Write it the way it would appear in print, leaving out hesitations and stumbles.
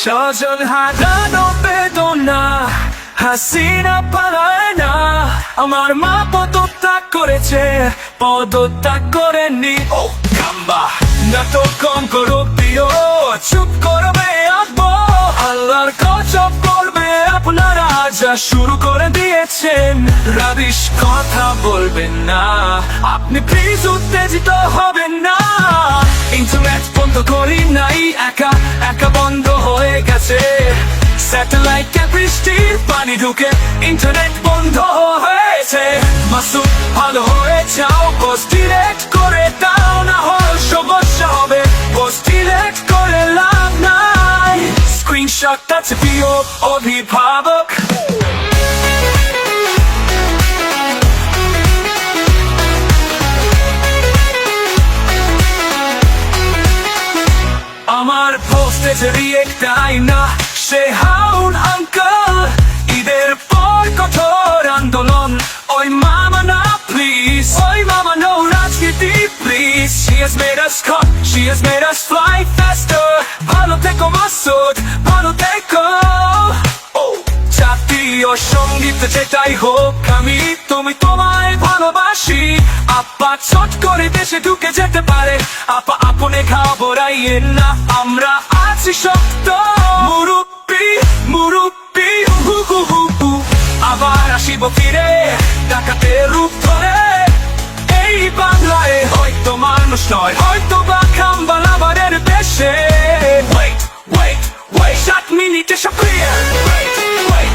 স্বজন হারানো বেদনা হাসিনা পালায় না। আমার মা পদত্যাগ করেছে, পদত্যাগ করেনি। ও কাম্বা নাটক কম করো প্রিয়, চুপ করবে আব্বু। আল্লাহর গজব করবে আপনারা, যা শুরু করে দিয়েছেন। রাবিশ কথা বলবেন না, আপনি প্লিজ উত্তেজিত হবেন না। ইন্টারনেট বন্ধ করি নাই, একা একা বন্ধ হয়ে গেছে। স্যাটেলাইটে বৃষ্টির পানি ঢুকে ইন্টারনেট বন্ধ হয়েছে। মাসুদ ভালো হয়ে যাও, পোস্ট ডিলেট করে দাও, না হলে সমস্যা হবে। পোস্ট ডিলেট করে লাভ নাই, স্ক্রিনশট আছে প্রিয় অভিভাবক। আমার পোস্টে যে রিয়েক্টাই না, সে হাউন আঙ্কেল। ঈদের পর কঠোর আন্দোলন, ওই মামা না প্লিজ, ওই মামা no রাজনীতি please. She has made us cut, she has made us fly faster. ভালো থেকো মাসুদ, ভালো থেকো। জাতীয় সঙ্গীত যেটাই হোক, আমি তুমি তোমায় ভালোবাসি। আপা চট করে দেশে ঢুকে যেতে পারে, আপা আপনে ঘাবড়াইয়েন না, আমরা আছি শক্ত। মুরুব্বি মুরুব্বি হু হু হু হু, আবার আসিব ফিরে ডাকাতের রূপ ধরে। এই বাংলায় হয়তো মানুষ নয়, হয়তো বা খাম্বালাবারের দেশে। Wait, wait, wait, 7 মিনিটে সক্রিয়। Wait, wait.